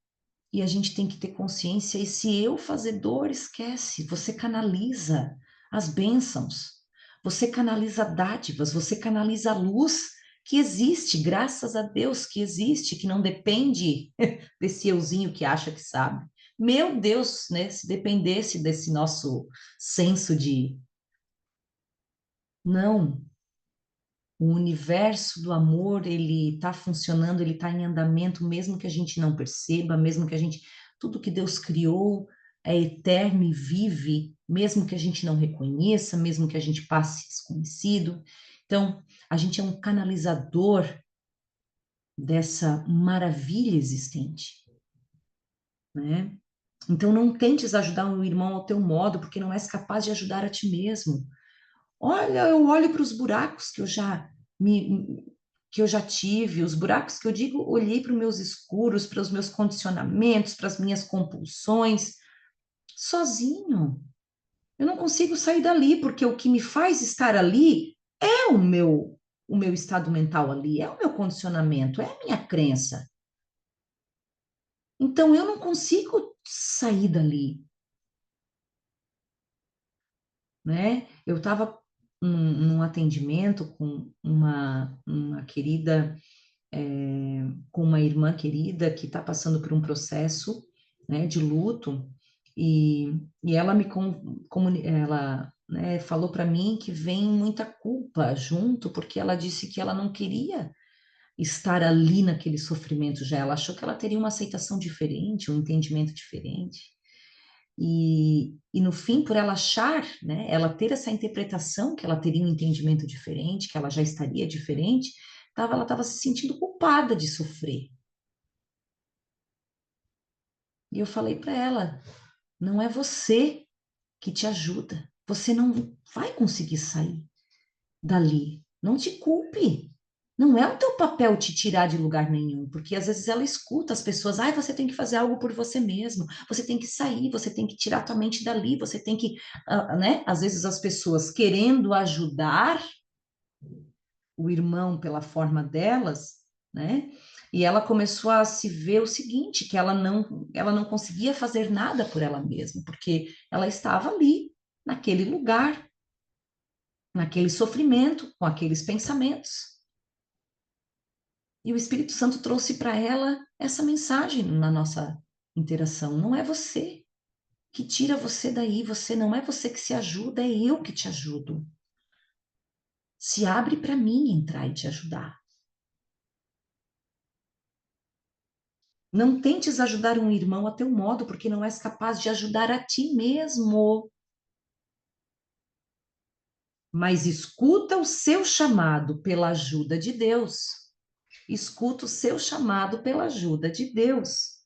E a gente tem que ter consciência, esse eu fazedor esquece, você canaliza as bênçãos, você canaliza dádivas, você canaliza a luz que existe, graças a Deus que existe, que não depende desse euzinho que acha que sabe. Meu Deus, né? Se dependesse desse nosso senso de não, o universo do amor, ele está funcionando, ele está em andamento, mesmo que a gente não perceba, mesmo que a gente, tudo que Deus criou é eterno e vive, mesmo que a gente não reconheça, mesmo que a gente passe desconhecido. Então, a gente é um canalizador dessa maravilha existente, né? Então, não tentes ajudar o irmão ao teu modo, porque não és capaz de ajudar a ti mesmo. Olha, eu olho para os buracos me, que eu já tive, os buracos que eu digo, olhei para os meus escuros, para os meus condicionamentos, para as minhas compulsões, sozinho. Eu não consigo sair dali, porque o que me faz estar ali é o meu estado mental ali, é o meu condicionamento, é a minha crença. Então eu não consigo sair dali, né? Eu estava num atendimento com uma querida com uma irmã querida que está passando por um processo, né, de luto, e ela ela, né, falou para mim que vem muita culpa junto, porque ela disse que ela não queria estar ali naquele sofrimento já, ela achou que ela teria uma aceitação diferente, um entendimento diferente. E no fim, por ela achar, né, ela ter essa interpretação que ela teria um entendimento diferente, que ela já estaria diferente, ela estava se sentindo culpada de sofrer. E eu falei para ela: não é você que te ajuda, você não vai conseguir sair dali. Não te culpe. Não é o teu papel te tirar de lugar nenhum, porque às vezes ela escuta as pessoas, você tem que fazer algo por você mesmo, você tem que sair, você tem que tirar tua mente dali, você tem que, né? Às vezes as pessoas querendo ajudar o irmão pela forma delas, né? E ela começou a se ver o seguinte, que ela não conseguia fazer nada por ela mesma, porque ela estava ali, naquele lugar, naquele sofrimento, com aqueles pensamentos. E o Espírito Santo trouxe para ela essa mensagem na nossa interação. Não é você que tira você daí, você não é você que se ajuda, é eu que te ajudo. Se abre para mim entrar e te ajudar. Não tentes ajudar um irmão a teu modo, porque não és capaz de ajudar a ti mesmo. mas escuta o seu chamado pela ajuda de Deus. Escuta o seu chamado pela ajuda de Deus.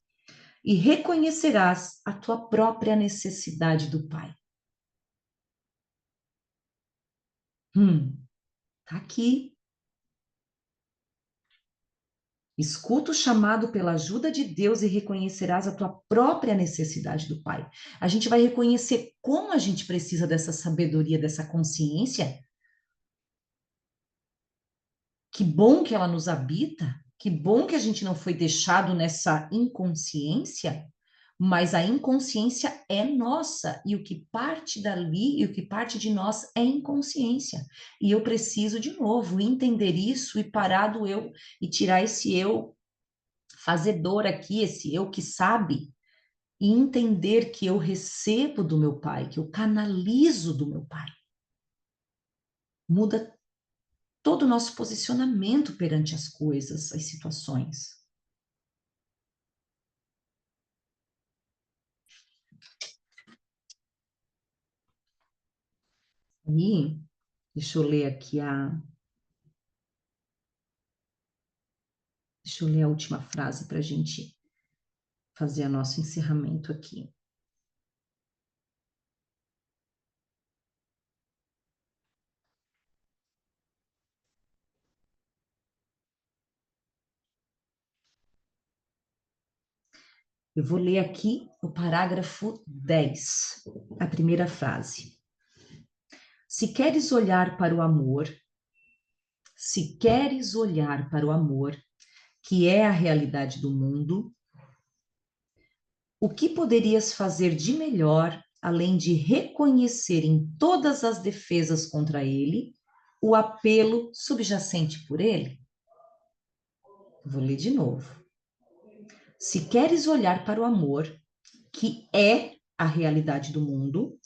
E reconhecerás a tua própria necessidade do Pai. Tá aqui. Escuta o chamado pela ajuda de Deus e reconhecerás a tua própria necessidade do Pai. A gente vai reconhecer como a gente precisa dessa sabedoria, dessa consciência. Que bom que ela nos habita, que bom que a gente não foi deixado nessa inconsciência, mas a inconsciência é nossa, e o que parte dali e o que parte de nós é inconsciência. E eu preciso, de novo, entender isso e parar do eu, e tirar esse eu fazedor aqui, esse eu que sabe, e entender que eu recebo do meu pai, que eu canalizo do meu pai. Muda todo o nosso posicionamento perante as coisas, as situações. E deixa eu ler aqui deixa eu ler a última frase para a gente fazer o nosso encerramento aqui. Eu vou ler aqui o parágrafo 10, a primeira frase. Se queres olhar para o amor, se queres olhar para o amor, que é a realidade do mundo, o que poderias fazer de melhor, além de reconhecer em todas as defesas contra ele o apelo subjacente por ele? Vou ler de novo. Se queres olhar para o amor, que é a realidade do mundo,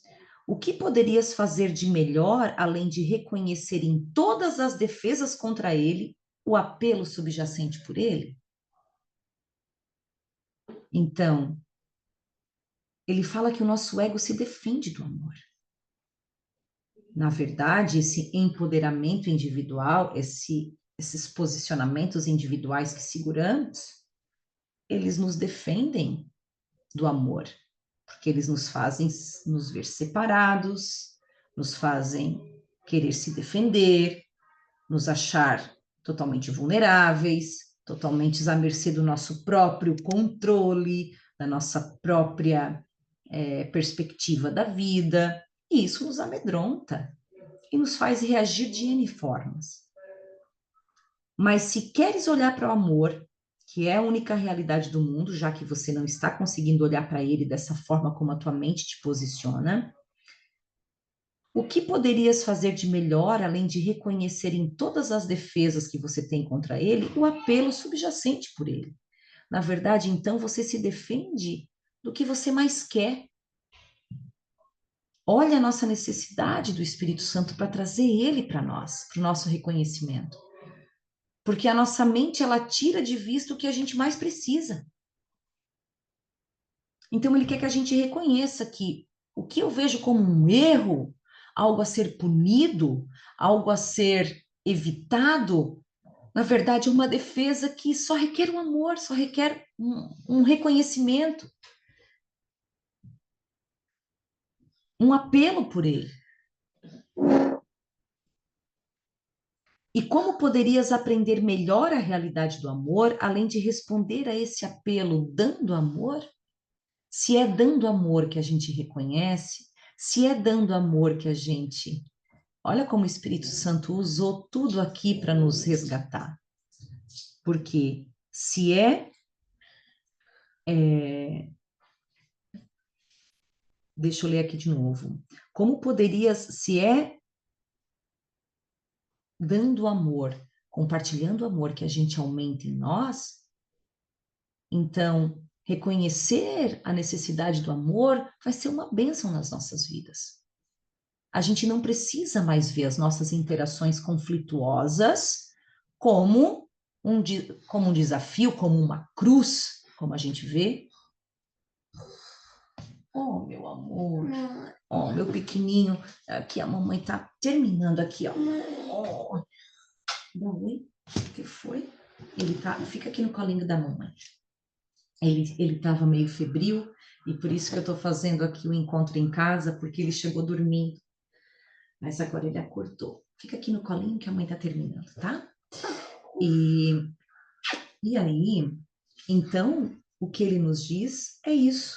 o que poderias fazer de melhor, além de reconhecer em todas as defesas contra ele o apelo subjacente por ele? Então, ele fala que o nosso ego se defende do amor. Na verdade, esse empoderamento individual, esses posicionamentos individuais que seguramos, eles nos defendem do amor, porque eles nos fazem nos ver separados, nos fazem querer se defender, nos achar totalmente vulneráveis, totalmente à mercê do nosso próprio controle, da nossa própria perspectiva da vida, e isso nos amedronta e nos faz reagir de N formas. Mas se queres olhar para o amor, que é a única realidade do mundo, já que você não está conseguindo olhar para ele dessa forma como a tua mente te posiciona, o que poderias fazer de melhor, além de reconhecer em todas as defesas que você tem contra ele, o apelo subjacente por ele? Na verdade, então, você se defende do que você mais quer. Olha a nossa necessidade do Espírito Santo para trazer ele para nós, para o nosso reconhecimento. Porque a nossa mente, ela tira de vista o que a gente mais precisa. Então, ele quer que a gente reconheça que o que eu vejo como um erro, algo a ser punido, algo a ser evitado, na verdade, é uma defesa que só requer um amor, só requer um reconhecimento, um apelo por ele. E como poderias aprender melhor a realidade do amor, além de responder a esse apelo dando amor? Se é dando amor que a gente reconhece, se é dando amor que a gente. Olha como o Espírito Santo usou tudo aqui para nos resgatar. Porque se deixa eu ler aqui de novo. Como poderias, se é dando amor, compartilhando amor que a gente aumenta em nós, então reconhecer a necessidade do amor vai ser uma bênção nas nossas vidas. A gente não precisa mais ver as nossas interações conflituosas como como um desafio, como uma cruz, como a gente vê. Oh, meu amor. Ó, meu pequenininho, aqui a mamãe tá terminando aqui, ó. Ó, dá oi. O que foi? Fica aqui no colinho da mamãe. Ele tava meio febril e por isso que eu tô fazendo aqui o encontro em casa, porque ele chegou dormindo. Mas agora ele acordou. Fica aqui no colinho que a mãe tá terminando, tá? E, e aí, então, o que ele nos diz é isso,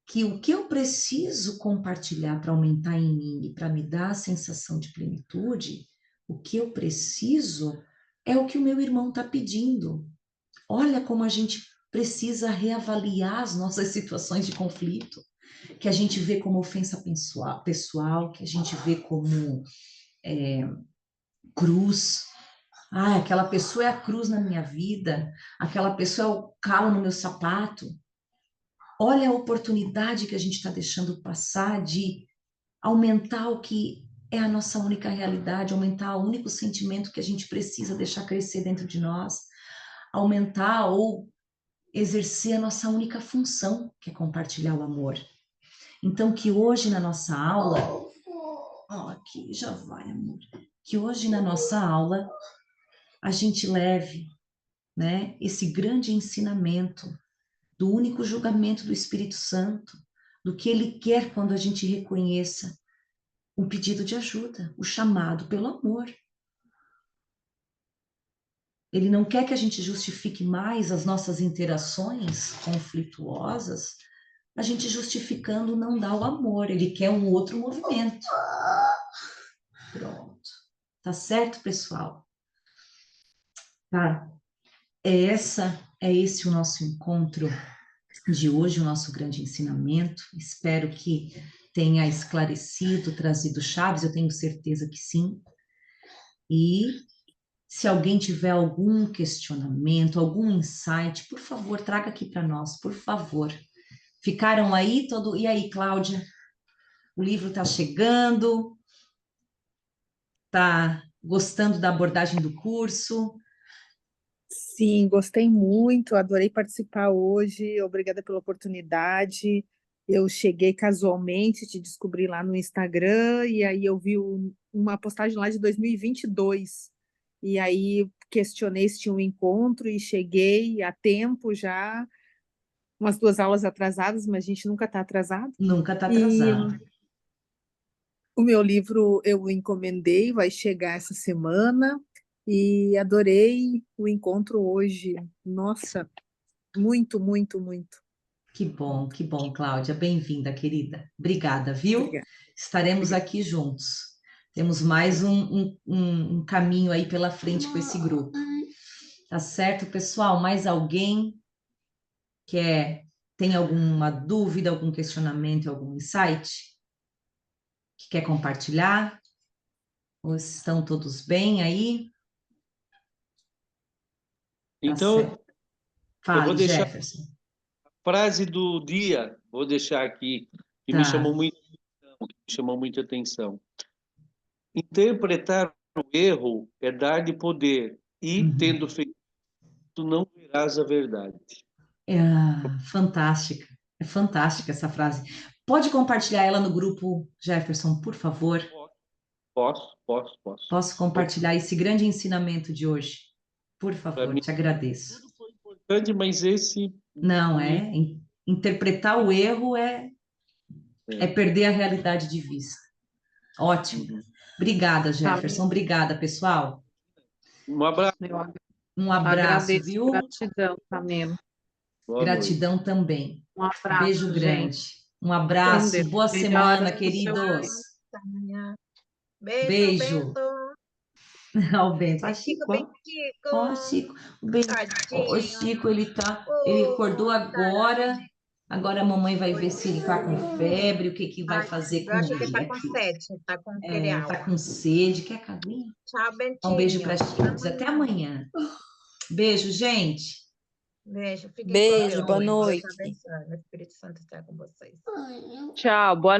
que o que eu preciso compartilhar para aumentar em mim e para me dar a sensação de plenitude, o que eu preciso é o que o meu irmão está pedindo. Olha como a gente precisa reavaliar as nossas situações de conflito, que a gente vê como ofensa pessoal, que a gente vê como cruz. Ah, aquela pessoa é a cruz na minha vida, aquela pessoa é o calo no meu sapato. Olha a oportunidade que a gente está deixando passar de aumentar o que é a nossa única realidade, aumentar o único sentimento que a gente precisa deixar crescer dentro de nós, aumentar ou exercer a nossa única função, que é compartilhar o amor. Então, que hoje na nossa aula, aqui já vai, amor, que hoje na nossa aula a gente leve, né, esse grande ensinamento do único julgamento do Espírito Santo, do que ele quer quando a gente reconheça um pedido de ajuda, o chamado pelo amor. Ele não quer que a gente justifique mais as nossas interações conflituosas, a gente justificando não dar o amor. Ele quer um outro movimento. Pronto. Tá certo, pessoal? Tá. É esse o nosso encontro de hoje, o nosso grande ensinamento. Espero que tenha esclarecido, trazido chaves, eu tenho certeza que sim. E se alguém tiver algum questionamento, algum insight, por favor, traga aqui para nós, por favor. Ficaram aí todo. E aí, Cláudia? O livro está chegando? Tá gostando da abordagem do curso? Sim, gostei muito, adorei participar hoje. Obrigada pela oportunidade. Eu cheguei casualmente, te descobri lá no Instagram, e aí eu vi uma postagem lá de 2022. E aí questionei se tinha um encontro e cheguei a tempo já, umas 2 aulas atrasadas, mas a gente nunca está atrasado. Nunca está E atrasado. o meu livro eu encomendei, vai chegar essa semana e adorei o encontro hoje. Nossa, muito, muito, muito. Que bom, Cláudia. Bem-vinda, querida. Obrigada, viu? Obrigada. Estaremos Obrigada. aqui juntos. Temos mais um caminho aí pela frente com esse grupo. Tá certo, pessoal? Mais alguém tem alguma dúvida, algum questionamento, algum insight que quer compartilhar? Ou estão todos bem aí? Tá Então, certo. eu vou Fale, deixar a Jefferson. frase do dia, vou deixar aqui, que Tá. me chamou muita atenção. Interpretar o erro é dar-lhe poder, e, Uhum. tendo feito, tu não verás a verdade. Fantástica. É fantástica essa frase. Pode compartilhar ela no grupo, Jefferson, por favor? Posso. Posso compartilhar esse grande ensinamento de hoje? Por Para favor, mim, te agradeço. tudo foi importante, mas esse Não me... é? Interpretar o erro é É. perder a realidade de vista. Ótimo. Uhum. Obrigada, Amém. Jefferson. Obrigada, pessoal. Um abraço, Eu Um abraço, agradeço, viu? gratidão, Tamino. boa noite. Gratidão também. Um Beijo abraço, gente. grande. Um Com Deus. abraço. Boa Melhoras semana, para o seu queridos. dia. Amanhã. Beijo, Beijo. Bento. Ao Bento. Ó, Bentico, Chico, ó. Ó, Bentico. Chico. O Bento. Ó, o Tadinho. Chico, ele acordou agora. Tadinho. Agora a mamãe vai ver se ele tá com febre, o que que vai fazer Eu com acho que ele tá com aqui. sede, tá com Tá cereal. com sede. Quer caguinha? Tchau, Um beijo Bentinho. para Chico. Até amanhã. Beijo, gente. Beijo, fiquem com Beijo, Deus. boa Deus noite. abençoe. O Espírito Santo está com vocês. Tchau, boa noite.